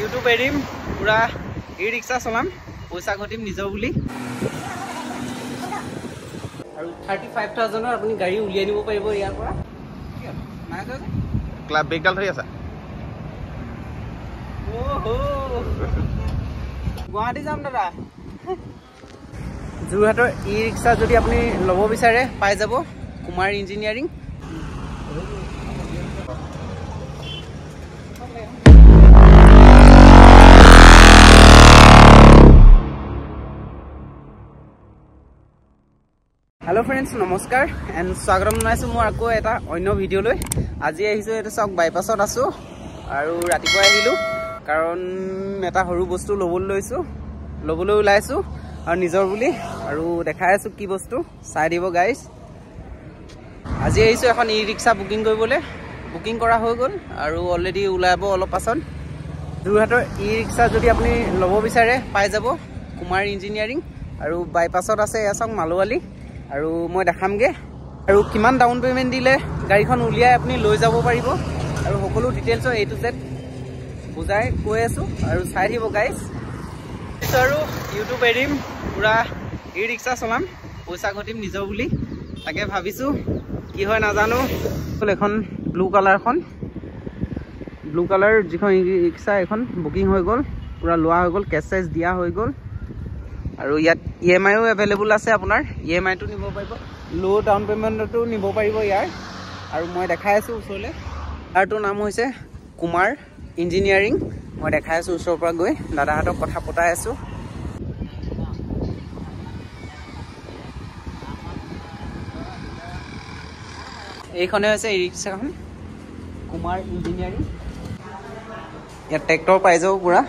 YouTube এৰিম পুৰা ই rickshaw চলাম পইচা ঘটিম নিজৰ বুলি আৰু 35,000 আপুনি গাড়ী উলিয়াই নিব পাৰিব ইয়াৰ পৰা নাই যে ক্লাব বেগডাল ধৰি আছে ওহো গুৱাহাটী যাম দাদা যোৰহাটৰ ই ৰিক্সা যদি আপুনি ল'ব বিচাৰে পাই যাব কুমাৰ ইঞ্জিনিয়াৰিং हेलो फ्रेंड्स नमस्कार एंड स्वागतम जनाइছো মই আকৌ এটা অন্য ভিডিও লৈ আজি আহিছো এটা চক বাইপাছত আছো আৰু ৰাতিপুৱা আহিলো কাৰণ এটা সৰু বস্তু লবলৈ ওলাইছো আৰু নিজৰ বুলি আৰু দেখাই আছো কি বস্তু চাই দিব গাইস আজি আহিছো এখন ই ৰিক্সা বুকিং কৰিবলৈ বুকিং কৰা হৈ গল আৰু অলৰেডি ওলাব অলপ পাছত যোৰহাটৰ ই ৰিক্সা যদি আপুনি ল'ব বিচাৰে পাই যাব কুমাৰ ইঞ্জিনিয়াৰিং আৰু বাইপাছত আছে এচক মালৱালী আৰু মই দেখামগে আৰু কিমান ডাউন পেমেন্ট দিলে গাড়ীখন উলিয়াই আপুনি লৈ যাব পাৰিব আৰু সকলো ডিটেইলছ এ টু জেড বুজাই কৈ আছো আৰু চাই দিব গাইস আৰু ইউটিউব এৰিম পুৰা ই ৰিক্সা চলাম পইচা ঘটিম নিজৰ বুলি তাকে ভাবিছো কি হয় নাজানো এখন ব্লু কালাৰ যিখন ই ৰিক্সা এখন বুকিং হৈ গল পুৰা লোৱা হৈ গল কেছ চেছ দিয়া হৈ গল আৰু ইয়াত ইএমআইও এভেইলেবল আছে আপোনাৰ ইএমআইটো নিব পাৰিব লো ডাউন পেমেন্টটো নিব পাৰিব ইয়াৰ আৰু মই দেখাই আছো ওচৰলে তাৰটোৰ নাম হৈছে কুমাৰ ইঞ্জিনিয়াৰিং মই দেখাই আছো ওচৰৰ পৰা গৈ দাদাহঁতক কথা পতাই আছো এইখনে হৈছে ই ৰিক্সাখন কুমাৰ ইঞ্জিনিয়াৰিং ইয়াত ট্ৰেক্টৰ পাই যাব পুৰা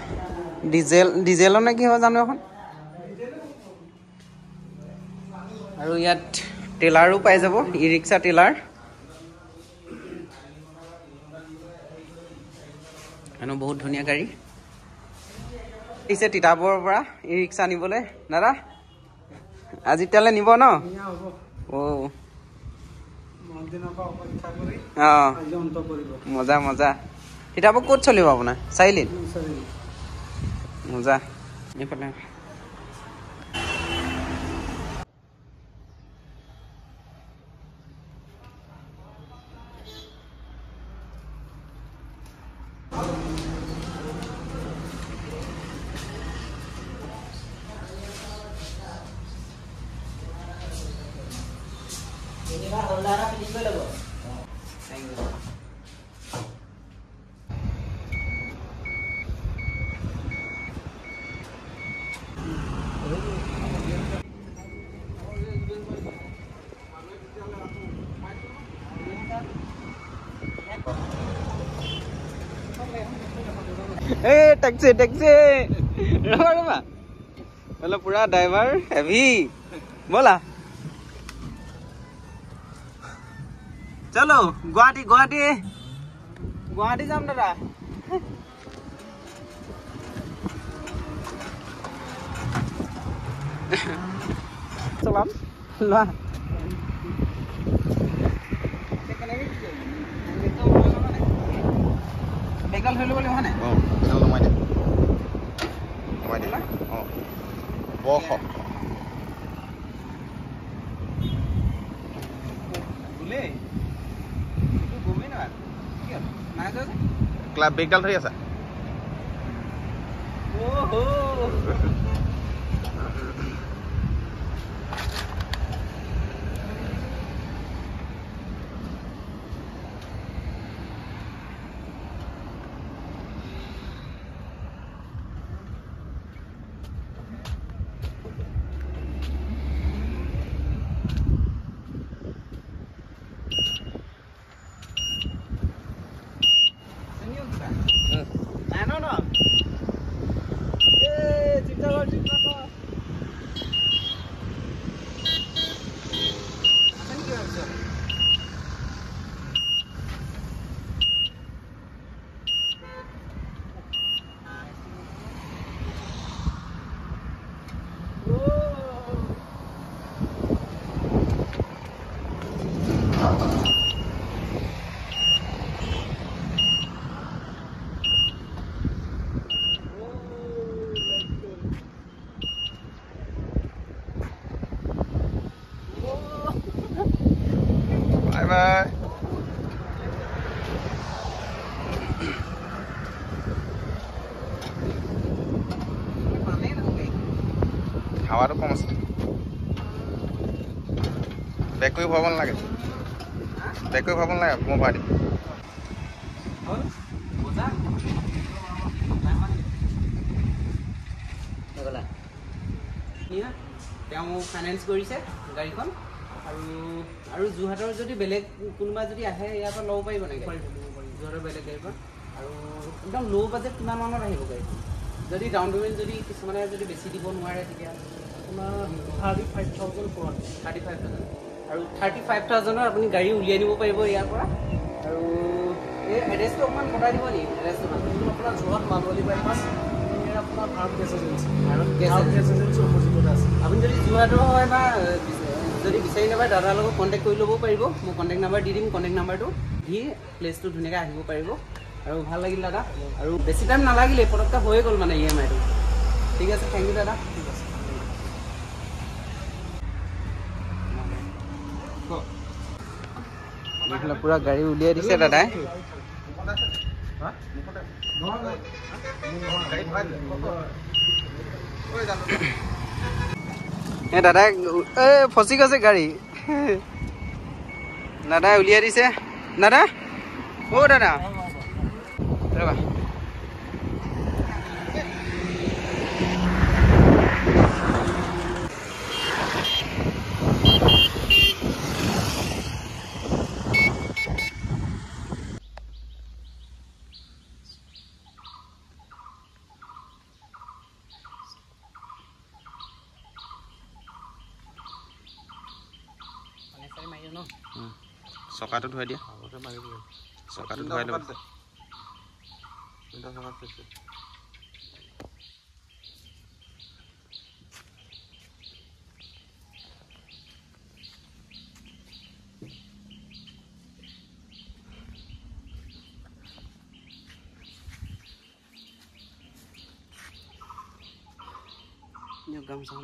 ডিজেলৰ নে কি হয় জানো এখন আৰু ইয়াত টেলাৰো পাই যাব ই ৰিক্সা টেলাৰ এনো বহুত ধুনীয়া গাড়ী ইছে তিতাবৰ পৰা ই ৰিক্সা নিবলৈ দাদা আজি তেলে নিব ন ও মজা মজা তিতাবৰ ক'ত চলিব আপোনাৰ চাৰিলিন মজা এইফালে टैक्सी रहा मतलब पूरा ड्राइवर हैवी बोला चलो गुवाहाटी जाम दादा चलाम ला बेगल হইলো বলে মানে চলো মাই দে বখ বুলে তো গমে না কি না যা ক্লাব বেগডাল ধৰি আছে ওহো No. হাৱাটো কম আছে বেক কৰি ভৰাব নালাগে বেক কৰি ভৰাব নালাগে মই ভৰাই দিম তেওঁ ফাইনেন্স কৰিছে গাড়ীখন আৰু যোৰহাটৰ যদি বেলেগ কোনোবা যদি আহে ইয়াৰ পৰা ল'ব পাৰিব নেকি যোৰহাটৰ বেলেগ গাড়ীখন আৰু একদম ল' বাজেট কিমান মানত আহিব গাড়ীখন যদি ডাউন পে'মেণ্ট যদি কিছুমানে যদি বেছি দিব নোৱাৰে তেতিয়া আপোনাৰ 35,000 আৰু 35,000 আপুনি গাড়ী উলিয়াই নিব পাৰিব ইয়াৰ পৰা আৰু এই এড্ৰেছটো অকণমান বনাই দিব নেকি এড্ৰেছটো আপোনাৰ যোৰহাট মালৱলী বাইপাছ আপোনাৰ ভাৰত গেছ এজেঞ্চি আপুনি যদি যোৰহাটৰ হয় বা যদি বিচাৰি নাপায় দাদাৰ লগত কণ্টেক্ট কৰি ল'ব পাৰিব মই কণ্টেক্ট নাম্বাৰ দি দিম কণ্টেক্ট নাম্বাৰটো দি প্লেচটো ধুনীয়াকৈ আহিব পাৰিব আৰু ভাল লাগিল দাদা আৰু বেছি টাইম নালাগিলে পটককৈ হৈয়ে গ'ল মানে EMI-টো ঠিক আছে থেংক ইউ দাদা ঠিক আছে পুৰা গাড়ী উলিয়াই দিছে দাদাই দাদাই ফচি গৈছে গাড়ী দাদাই উলিয়াই দিছে দাদা দাদা ৰ'বা চকাটো ধুৱাই দিয়া চকাটো ধুৱাই ল'ব গামছা